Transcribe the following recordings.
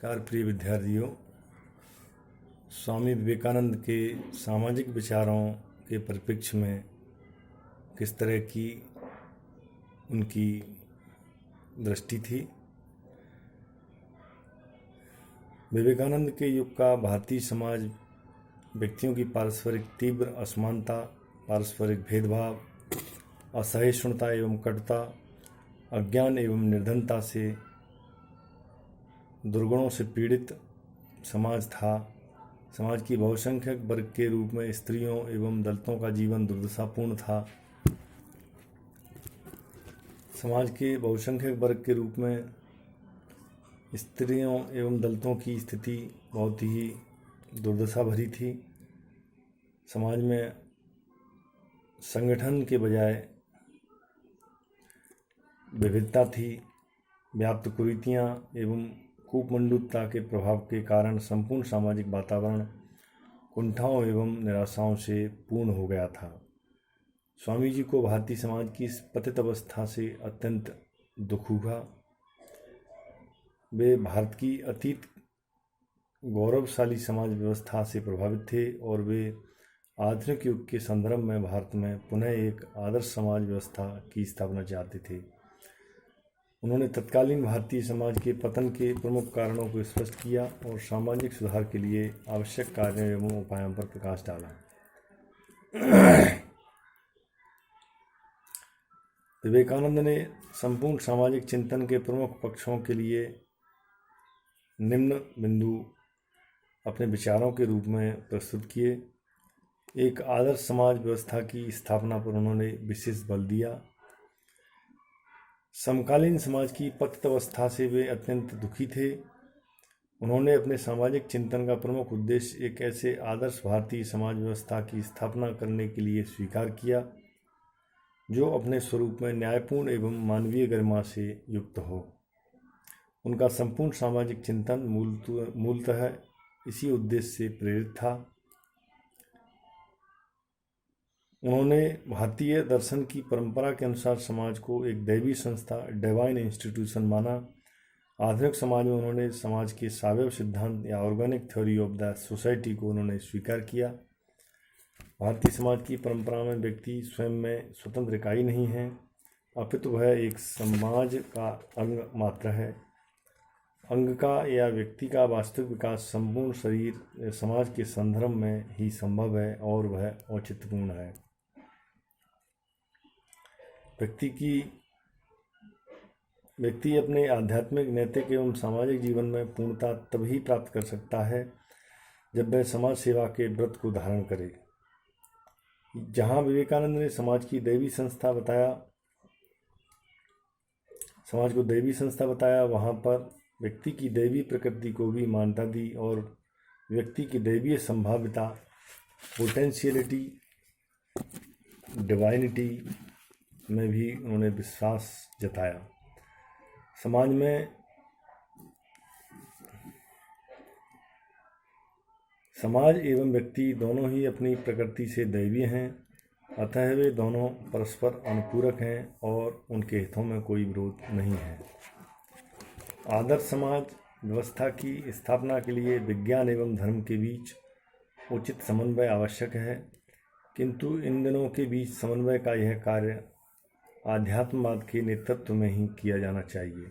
नमस्कार प्रिय विद्यार्थियों। स्वामी विवेकानंद के सामाजिक विचारों के परिप्रेक्ष्य में किस तरह की उनकी दृष्टि थी। विवेकानंद के युग का भारतीय समाज व्यक्तियों की पारस्परिक तीव्र असमानता, पारस्परिक भेदभाव, असहिष्णुता एवं कटुता, अज्ञान एवं निर्धनता से, दुर्गुणों से पीड़ित समाज था। समाज की बहुसंख्यक वर्ग के रूप में स्त्रियों एवं दलितों का जीवन दुर्दशापूर्ण था। समाज के बहुसंख्यक वर्ग के रूप में स्त्रियों एवं दलितों की स्थिति बहुत ही दुर्दशा भरी थी। समाज में संगठन के बजाय विविधता थी। व्याप्त कुरीतियाँ एवं कूपमंडूकता के प्रभाव के कारण संपूर्ण सामाजिक वातावरण कुंठाओं एवं निराशाओं से पूर्ण हो गया था। स्वामी जी को भारतीय समाज की इस पतित अवस्था से अत्यंत दुख हुआ। वे भारत की अतीत गौरवशाली समाज व्यवस्था से प्रभावित थे और वे आधुनिक युग के संदर्भ में भारत में पुनः एक आदर्श समाज व्यवस्था की स्थापना चाहते थे। उन्होंने तत्कालीन भारतीय समाज के पतन के प्रमुख कारणों को स्पष्ट किया और सामाजिक सुधार के लिए आवश्यक कार्यों एवं उपायों पर प्रकाश डाला। विवेकानंद ने संपूर्ण सामाजिक चिंतन के प्रमुख पक्षों के लिए निम्न बिंदु अपने विचारों के रूप में प्रस्तुत किए। एक आदर्श समाज व्यवस्था की स्थापना पर उन्होंने विशेष बल दिया। समकालीन समाज की पतित अवस्था से वे अत्यंत दुखी थे। उन्होंने अपने सामाजिक चिंतन का प्रमुख उद्देश्य एक ऐसे आदर्श भारतीय समाज व्यवस्था की स्थापना करने के लिए स्वीकार किया जो अपने स्वरूप में न्यायपूर्ण एवं मानवीय गरिमा से युक्त हो। उनका संपूर्ण सामाजिक चिंतन मूलतः इसी उद्देश्य से प्रेरित था। उन्होंने भारतीय दर्शन की परंपरा के अनुसार समाज को एक दैवी संस्था, डिवाइन इंस्टीट्यूशन माना। आधुनिक समाज में उन्होंने समाज के सावयव सिद्धांत या organic theory of the society को उन्होंने स्वीकार किया। भारतीय समाज की परंपरा में व्यक्ति स्वयं में स्वतंत्र इकाई नहीं है, अपितु वह एक समाज का अंग मात्र है। अंग का या व्यक्ति का वास्तविक विकास संपूर्ण शरीर समाज के संदर्भ में ही संभव है और वह औचित्यपूर्ण है। व्यक्ति अपने आध्यात्मिक, नैतिक एवं सामाजिक जीवन में पूर्णता तभी प्राप्त कर सकता है जब वह समाज सेवा के व्रत को धारण करे। जहाँ विवेकानंद ने समाज को दैवी संस्था बताया, वहाँ पर व्यक्ति की दैवी प्रकृति को भी मान्यता दी और व्यक्ति की दैवीय संभाव्यता, पोटेंशियलिटी, डिवाइनिटी में भी उन्होंने विश्वास जताया। समाज एवं व्यक्ति दोनों ही अपनी प्रकृति से दैवीय हैं, अतः वे दोनों परस्पर अनुपूरक हैं और उनके हितों में कोई विरोध नहीं है। आदर्श समाज व्यवस्था की स्थापना के लिए विज्ञान एवं धर्म के बीच उचित समन्वय आवश्यक है, किंतु इन दिनों के बीच समन्वय का यह कार्य आध्यात्मवाद के नेतृत्व में ही किया जाना चाहिए।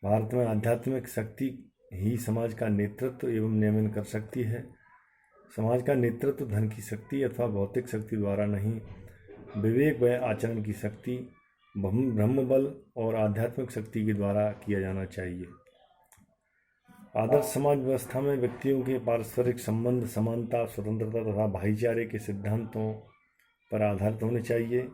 भारत में आध्यात्मिक शक्ति ही समाज का नेतृत्व एवं नियमन कर सकती है। समाज का नेतृत्व धन की शक्ति अथवा भौतिक शक्ति द्वारा नहीं, विवेक व आचरण की शक्ति, ब्रह्म बल और आध्यात्मिक शक्ति के द्वारा किया जाना चाहिए। आदर्श समाज व्यवस्था में व्यक्तियों के पारस्परिक संबंध समानता, स्वतंत्रता तथा भाईचारे के सिद्धांतों पर आधारित होने चाहिए।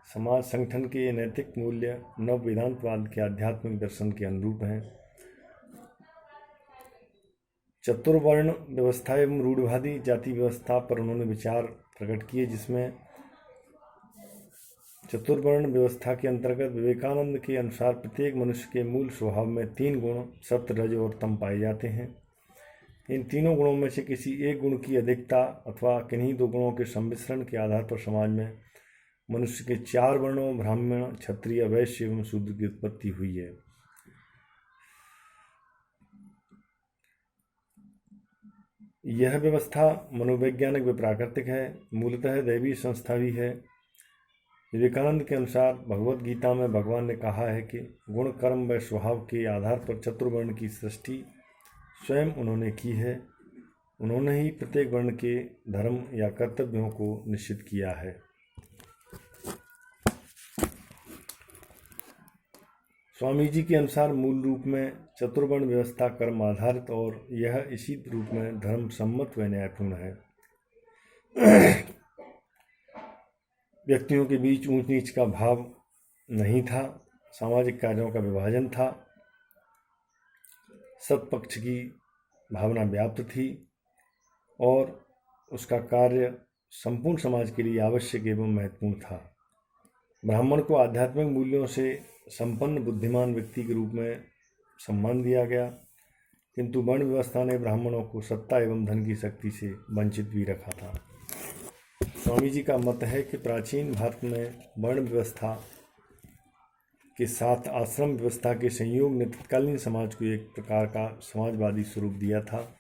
समाज संगठन के नैतिक मूल्य नव वेदांतवाद के आध्यात्मिक दर्शन के अनुरूप हैं। चतुर्वर्ण व्यवस्था एवं रूढ़िवादी जाति व्यवस्था पर उन्होंने विचार प्रकट किए, जिसमें चतुर्वर्ण व्यवस्था के अंतर्गत विवेकानंद के अनुसार प्रत्येक मनुष्य के मूल स्वभाव में 3 गुण सत्व, रज और तम पाए जाते हैं। इन तीनों गुणों में से किसी एक गुण की अधिकता अथवा किन्हीं 2 गुणों के सम्मिश्रण के आधार पर समाज में मनुष्य के 4 वर्णों ब्राह्मण, क्षत्रिय, वैश्य एवं शूद्र की उत्पत्ति हुई है। यह व्यवस्था मनोवैज्ञानिक व प्राकृतिक है, मूलतः दैवी संस्था भी है। विवेकानंद के अनुसार भगवत गीता में भगवान ने कहा है कि गुण, कर्म व स्वभाव के आधार पर चतुर्वर्ण की सृष्टि स्वयं उन्होंने की है। उन्होंने ही प्रत्येक वर्ण के धर्म या कर्तव्यों को निश्चित किया है। स्वामी जी के अनुसार मूल रूप में चतुर्वर्ण व्यवस्था कर्म आधारित और यह इसी रूप में धर्म सम्मत व न्यायपूर्ण है। व्यक्तियों के बीच ऊंच नीच का भाव नहीं था, सामाजिक कार्यों का विभाजन था, सत्पक्ष की भावना व्याप्त थी और उसका कार्य संपूर्ण समाज के लिए आवश्यक एवं महत्वपूर्ण था। ब्राह्मण को आध्यात्मिक मूल्यों से संपन्न बुद्धिमान व्यक्ति के रूप में सम्मान दिया गया, किंतु वर्ण व्यवस्था ने ब्राह्मणों को सत्ता एवं धन की शक्ति से वंचित भी रखा था। स्वामी जी का मत है कि प्राचीन भारत में वर्ण व्यवस्था के साथ आश्रम व्यवस्था के संयोग ने तत्कालीन समाज को एक प्रकार का समाजवादी स्वरूप दिया था।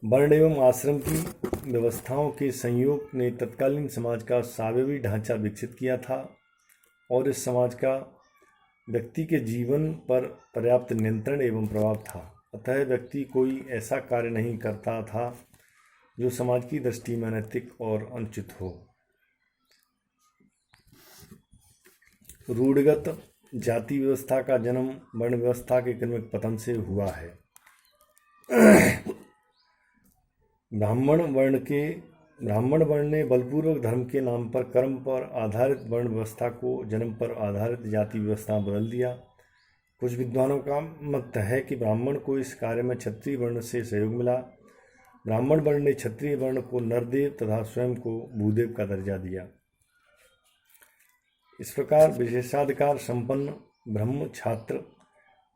वर्ण एवं आश्रम की व्यवस्थाओं के संयोग ने तत्कालीन समाज का स्वाभाविक ढांचा विकसित किया था और इस समाज का व्यक्ति के जीवन पर पर्याप्त नियंत्रण एवं प्रभाव था। अतः व्यक्ति कोई ऐसा कार्य नहीं करता था जो समाज की दृष्टि में अनैतिक और अनुचित हो। रूढ़िगत जाति व्यवस्था का जन्म वर्ण व्यवस्था के क्रमिक पतन से हुआ है। ब्राह्मण वर्ण ने बलपूर्वक धर्म के नाम पर कर्म पर आधारित वर्ण व्यवस्था को जन्म पर आधारित जाति व्यवस्था बदल दिया। कुछ विद्वानों का मत है कि ब्राह्मण को इस कार्य में क्षत्रिय वर्ण से सहयोग मिला। ब्राह्मण वर्ण ने क्षत्रिय वर्ण को नरदेव तथा स्वयं को भूदेव का दर्जा दिया। इस प्रकार विशेषाधिकार संपन्न ब्रह्म छात्र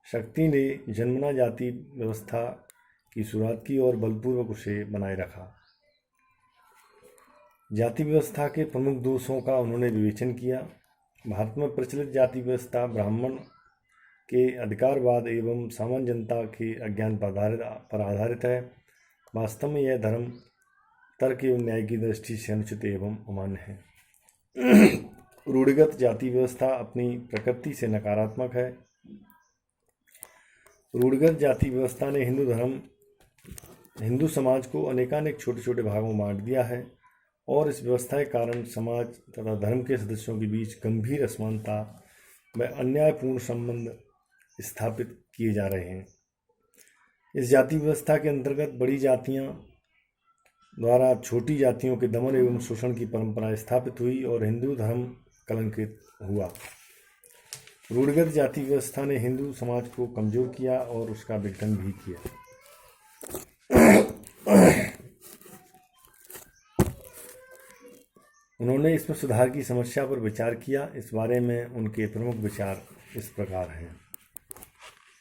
शक्ति ने जन्मना जाति व्यवस्था की शुरुआत की और बलपूर्वक उसे बनाए रखा। जाति व्यवस्था के प्रमुख दोषों का उन्होंने विवेचन किया। भारत में प्रचलित जाति व्यवस्था ब्राह्मण के अधिकारवाद एवं सामान्य जनता के अज्ञान पर आधारित है। वास्तव में यह धर्म तर्क एवं न्याय की दृष्टि से अनुचित एवं अमान्य है। रूढ़िगत जाति व्यवस्था अपनी प्रकृति से नकारात्मक है। रूढ़िगत जाति व्यवस्था ने हिंदू समाज को अनेकानेक छोटे छोटे भागों में बांट दिया है और इस व्यवस्था के कारण समाज तथा धर्म के सदस्यों के बीच गंभीर असमानता व अन्यायपूर्ण संबंध स्थापित किए जा रहे हैं। इस जाति व्यवस्था के अंतर्गत बड़ी जातियां द्वारा छोटी जातियों के दमन एवं शोषण की परंपरा स्थापित हुई और हिंदू धर्म कलंकित हुआ। रूढ़िगत जाति व्यवस्था ने हिंदू समाज को कमजोर किया और उसका विघटन भी किया। उन्होंने इसमें सुधार की समस्या पर विचार किया। इस बारे में उनके प्रमुख विचार इस प्रकार हैं।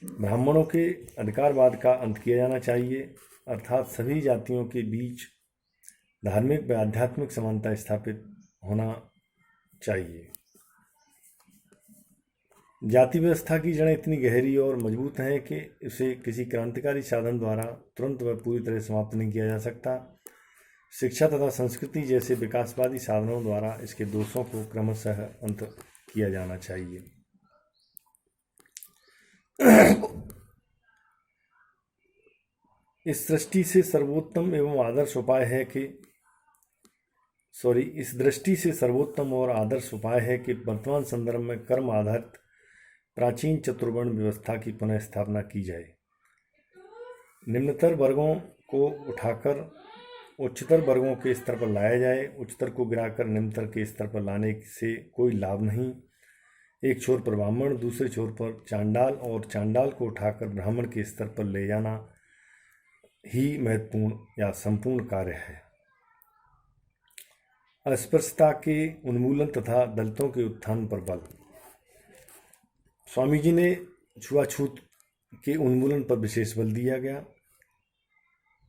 ब्राह्मणों के अधिकारवाद का अंत किया जाना चाहिए, अर्थात सभी जातियों के बीच धार्मिक व आध्यात्मिक समानता स्थापित होना चाहिए। जाति व्यवस्था की जड़ें इतनी गहरी और मजबूत हैं कि इसे किसी क्रांतिकारी साधन द्वारा तुरंत व पूरी तरह समाप्त नहीं किया जा सकता। शिक्षा तथा संस्कृति जैसे विकासवादी साधनों द्वारा इसके दोषों को क्रमशः अंत किया जाना चाहिए। इस दृष्टि से सर्वोत्तम और आदर्श उपाय है कि वर्तमान संदर्भ में कर्म आधारित प्राचीन चतुर्वर्ण व्यवस्था की पुनः स्थापना की जाए। निम्नतर वर्गों को उठाकर उच्चतर वर्गों के स्तर पर लाया जाए। उच्चतर को गिराकर निम्नतर के स्तर पर लाने से कोई लाभ नहीं। एक छोर पर ब्राह्मण, दूसरे छोर पर चांडाल और चांडाल को उठाकर ब्राह्मण के स्तर पर ले जाना ही महत्वपूर्ण या संपूर्ण कार्य है। अस्पृश्यता के उन्मूलन तथा दलितों के उत्थान पर बल। स्वामी जी ने छुआछूत के उन्मूलन पर विशेष बल दिया गया।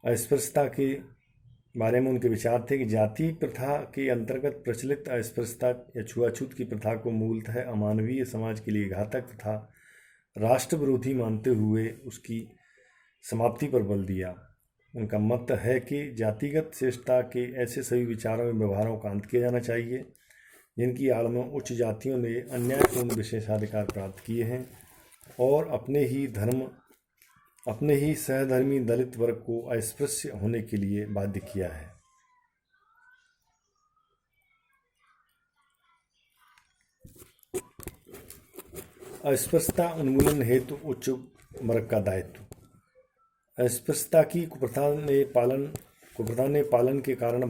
अस्पृश्यता के बारे में उनके विचार थे कि जाति प्रथा के अंतर्गत प्रचलित अस्पृश्यता या छुआछूत की प्रथा को मूलतः अमानवीय समाज के लिए घातक तथा राष्ट्र विरोधी मानते हुए उसकी समाप्ति पर बल दिया। उनका मत है कि जातिगत श्रेष्ठता के ऐसे सभी विचारों एवं व्यवहारों का अंत किया जाना चाहिए जिनकी आड़ में उच्च जातियों ने अन्यायपूर्ण विशेषाधिकार प्राप्त किए हैं और अपने ही सहधर्मी दलित वर्ग को अस्पृश्य होने के लिए बाध्य किया है। अस्पृश्यता उन्मूलन हेतु उच्च वर्ग का दायित्व। अस्पृश्यता की कुप्रथा ने पालन के कारण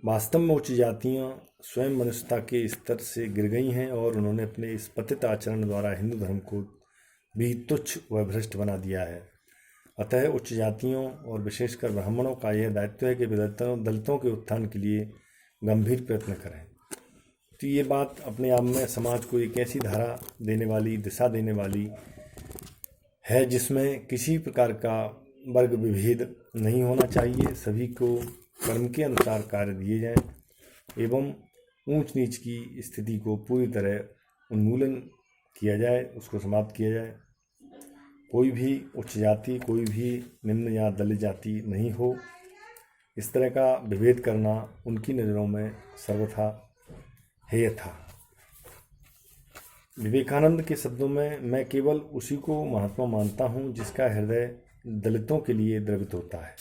वास्तव में उच्च जातियाँ स्वयं मनुष्यता के स्तर से गिर गई हैं और उन्होंने अपने इस पतित आचरण द्वारा हिंदू धर्म को भी तुच्छ व भ्रष्ट बना दिया है। अतः उच्च जातियों और विशेषकर ब्राह्मणों का यह दायित्व है कि वे दलितों के उत्थान के लिए गंभीर प्रयत्न करें। तो ये बात अपने आप में समाज को एक ऐसी दिशा देने वाली है जिसमें किसी प्रकार का वर्ग विभेद नहीं होना चाहिए। सभी को कर्म के अनुसार कार्य दिए जाएं एवं ऊंच नीच की स्थिति को पूरी तरह उन्मूलन किया जाए, उसको समाप्त किया जाए। कोई भी उच्च जाति, कोई भी निम्न या दलित जाति नहीं हो, इस तरह का विभेद करना उनकी नज़रों में सर्वथा हेय था। विवेकानंद के शब्दों में, मैं केवल उसी को महात्मा मानता हूँ जिसका हृदय दलितों के लिए द्रवित होता है।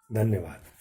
धन्यवाद।